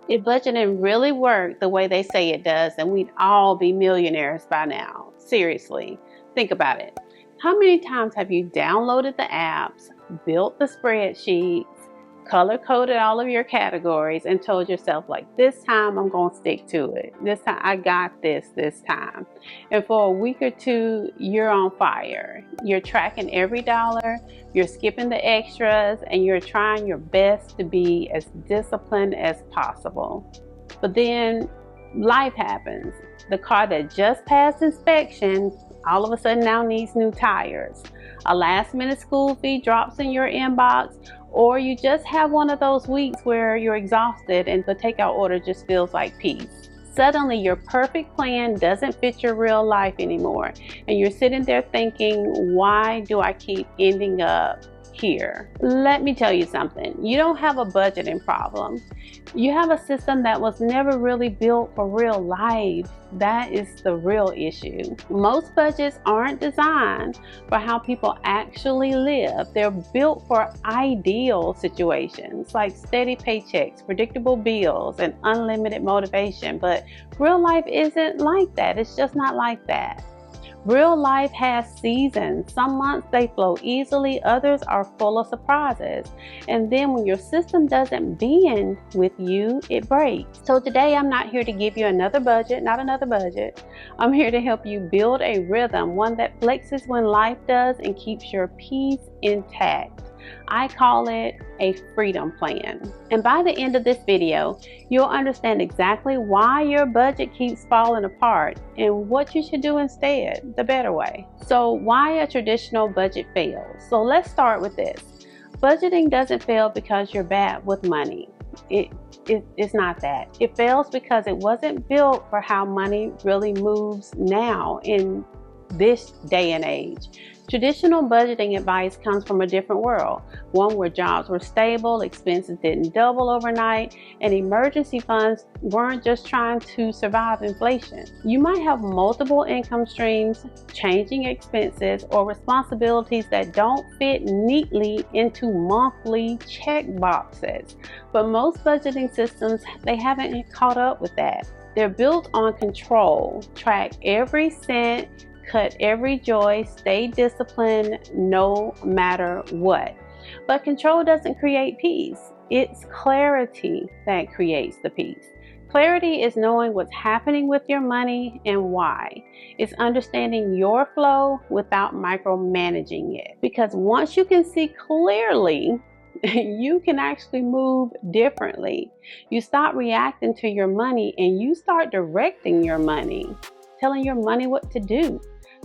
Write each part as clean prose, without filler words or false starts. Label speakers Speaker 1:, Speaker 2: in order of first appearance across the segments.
Speaker 1: If budgeting really worked the way they say it does, then we'd all be millionaires by now. Seriously, think about it. How many times have you downloaded the apps, built the spreadsheets, color-coded all of your categories, and told yourself, like, this time I'm going to stick to it. This time I got this time. And for a week or two, you're on fire. You're tracking every dollar, you're skipping the extras, and you're trying your best to be as disciplined as possible. But then life happens. The car that just passed inspection all of a sudden now needs new tires. A last-minute school fee drops in your inbox, or you just have one of those weeks where you're exhausted and the takeout order just feels like peace. Suddenly your perfect plan doesn't fit your real life anymore, and you're sitting there thinking, why do I keep ending up here? Let me tell you something. You don't have a budgeting problem. You have a system that was never really built for real life. That is the real issue. Most budgets aren't designed for how people actually live. They're built for ideal situations like steady paychecks, predictable bills, and unlimited motivation. But real life isn't like that. It's just not like that. Real life has seasons. Some months they flow easily, others are full of surprises. And then when your system doesn't bend with you, it breaks. So today I'm not here to give you another budget, not another budget. I'm here to help you build a rhythm, one that flexes when life does and keeps your peace intact. I call it a freedom plan. And by the end of this video, you'll understand exactly why your budget keeps falling apart and what you should do instead, the better way. So why a traditional budget fails? So let's start with this. Budgeting doesn't fail because you're bad with money. It's not that. It fails because it wasn't built for how money really moves now in this day and age. Traditional budgeting advice comes from a different world, one where jobs were stable, expenses didn't double overnight, and emergency funds weren't just trying to survive inflation. You might have multiple income streams, changing expenses, or responsibilities that don't fit neatly into monthly check boxes. But most budgeting systems, they haven't caught up with that. They're built on control. Track every cent, cut every joy, stay disciplined no matter what. But control doesn't create peace. It's clarity that creates the peace. Clarity is knowing what's happening with your money and why. It's understanding your flow without micromanaging it. Because once you can see clearly, you can actually move differently. You stop reacting to your money and you start directing your money, telling your money what to do.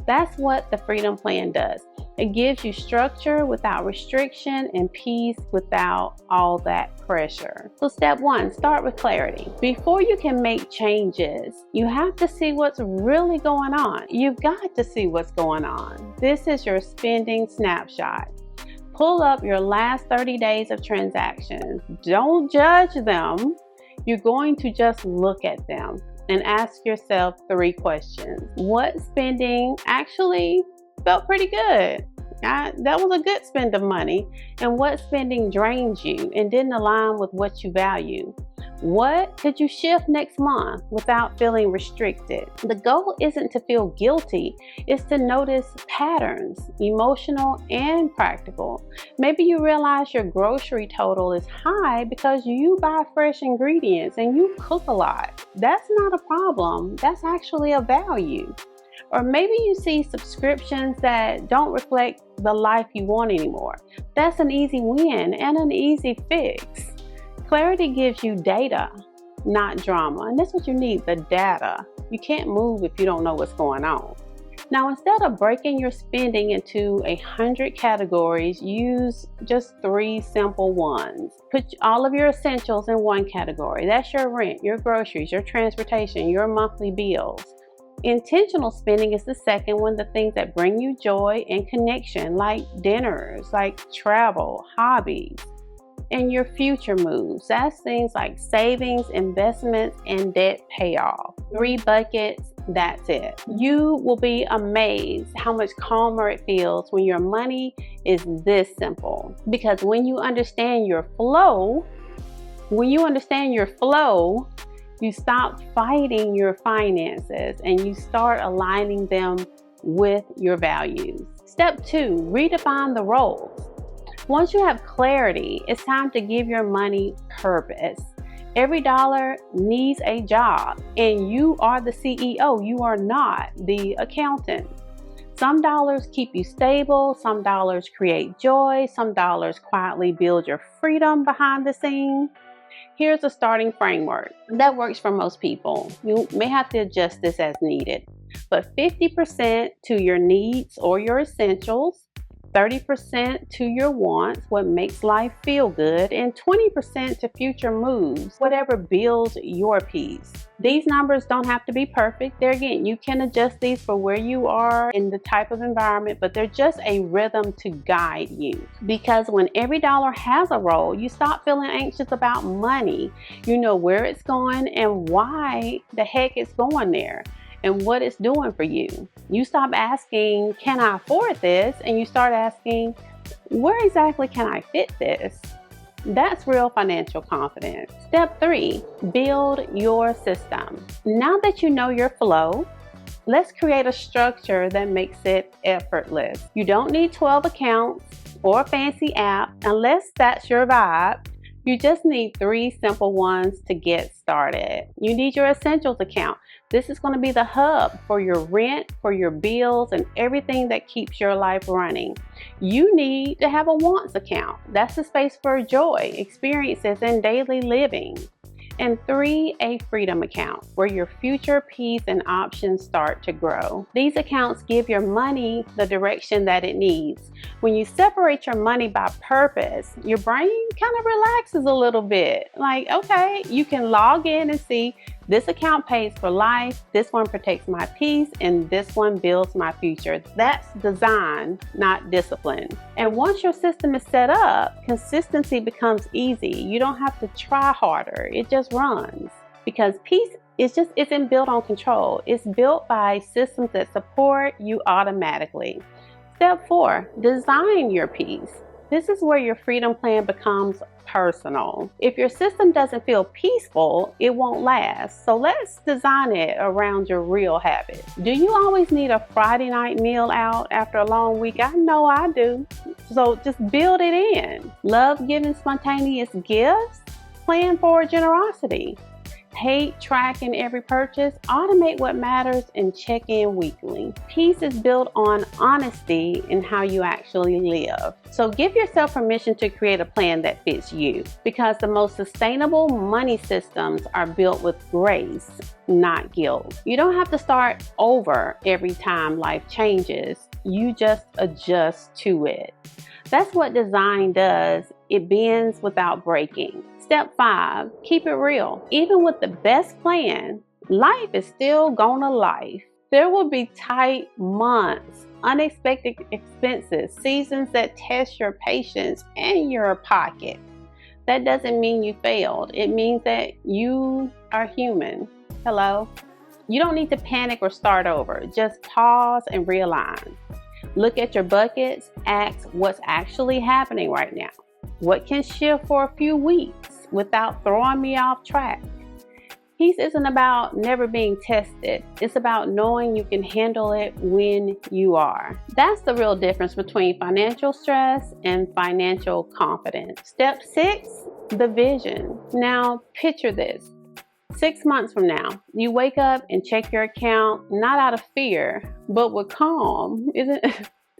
Speaker 1: That's what the Freedom Plan does. It gives you structure without restriction and peace without all that pressure. So step one, start with clarity. Before you can make changes, you have to see what's really going on. You've got to see what's going on. This is your spending snapshot. Pull up your last 30 days of transactions. Don't judge them. You're going to just look at them and ask yourself 3 questions. What spending actually felt pretty good? That was a good spend of money. And what spending drains you and didn't align with what you value? What could you shift next month without feeling restricted? The goal isn't to feel guilty, it's to notice patterns, emotional and practical. Maybe you realize your grocery total is high because you buy fresh ingredients and you cook a lot. That's not a problem, that's actually a value. Or maybe you see subscriptions that don't reflect the life you want anymore. That's an easy win and an easy fix. Clarity gives you data, not drama. And that's what you need, the data. You can't move if you don't know what's going on. Now, instead of breaking your spending into 100 categories, use just 3 simple ones. Put all of your essentials in one category. That's your rent, your groceries, your transportation, your monthly bills. Intentional spending is the second one, the things that bring you joy and connection, like dinners, like travel, hobbies. And your future moves, that's things like savings, investments, and debt payoff. 3 buckets, that's it. You will be amazed how much calmer it feels when your money is this simple. Because when you understand your flow, When you understand your flow, you stop fighting your finances and you start aligning them with your values. Step 2, redefine the roles. Once you have clarity, it's time to give your money purpose. Every dollar needs a job, and you are the CEO. You are not the accountant. Some dollars keep you stable, some dollars create joy, some dollars quietly build your freedom behind the scenes. Here's a starting framework that works for most people. You may have to adjust this as needed, but 50% to your needs or your essentials, 30% to your wants, what makes life feel good, and 20% to future moves, whatever builds your peace. These numbers don't have to be perfect. There again, you can adjust these for where you are in the type of environment, but they're just a rhythm to guide you. Because when every dollar has a role, you stop feeling anxious about money. You know where it's going and why the heck it's going there, and what it's doing for you. You stop asking, can I afford this? And you start asking, where exactly can I fit this? That's real financial confidence. Step 3, build your system. Now that you know your flow, let's create a structure that makes it effortless. You don't need 12 accounts or a fancy app unless that's your vibe. You just need 3 simple ones to get started. You need your essentials account. This is going to be the hub for your rent, for your bills, and everything that keeps your life running. You need to have a wants account. That's the space for joy, experiences, and daily living. And 3, a freedom account, where your future peace and options start to grow. These accounts give your money the direction that it needs. When you separate your money by purpose, your brain kind of relaxes a little bit. Like, okay, you can log in and see this account pays for life, this one protects my peace, and this one builds my future. That's design, not discipline. And once your system is set up, consistency becomes easy. You don't have to try harder. It just runs. Because peace isn't built on control. It's built by systems that support you automatically. Step 4, design your peace. This is where your freedom plan becomes personal. If your system doesn't feel peaceful, it won't last. So let's design it around your real habits. Do you always need a Friday night meal out after a long week? I know I do. So just build it in. Love giving spontaneous gifts. Plan for generosity. Hate tracking every purchase. Automate what matters and check in weekly. Peace is built on honesty in how you actually live. So give yourself permission to create a plan that fits you, because the most sustainable money systems are built with grace, not guilt. You don't have to start over every time life changes. You just adjust to it. That's what design does. It bends without breaking. Step 5, keep it real. Even with the best plan, life is still gonna life. There will be tight months, unexpected expenses, seasons that test your patience and your pocket. That doesn't mean you failed. It means that you are human. Hello? You don't need to panic or start over. Just pause and realign. Look at your buckets. Ask what's actually happening right now. What can shift for a few weeks without throwing me off track? Peace isn't about never being tested. It's about knowing you can handle it when you are. That's the real difference between financial stress and financial confidence. Step 6, the vision. Now picture this. 6 months from now, you wake up and check your account, not out of fear, but with calm. Isn't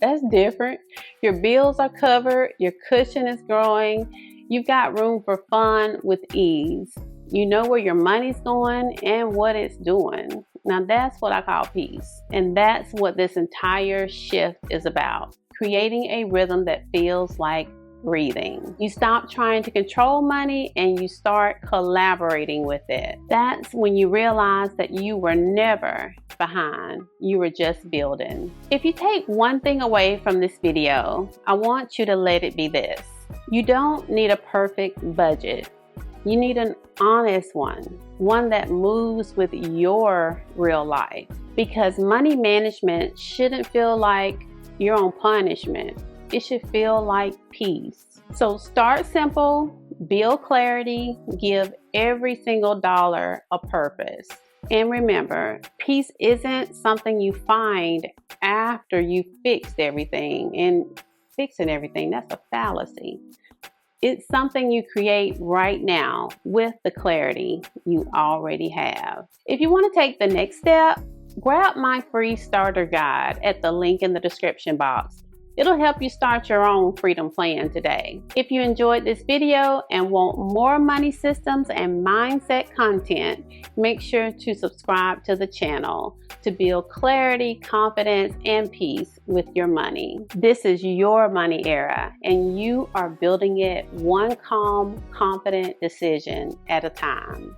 Speaker 1: that's different? Your bills are covered, your cushion is growing, you've got room for fun with ease. You know where your money's going and what it's doing. Now that's what I call peace. And that's what this entire shift is about. Creating a rhythm that feels like breathing. You stop trying to control money and you start collaborating with it. That's when you realize that you were never behind. You were just building. If you take one thing away from this video, I want you to let it be this. You don't need a perfect budget. You need an honest one that moves with your real life. Because money management shouldn't feel like you're on punishment. It should feel like peace. So start simple, Build clarity, give every single dollar a purpose. And remember, peace isn't something you find after you fixed everything. And fixing everything, that's a fallacy. It's something you create right now with the clarity you already have. If you want to take the next step, grab my free starter guide at the link in the description box. It'll help you start your own freedom plan today. If you enjoyed this video and want more money systems and mindset content, make sure to subscribe to the channel to build clarity, confidence, and peace with your money. This is your money era, and you are building it one calm, confident decision at a time.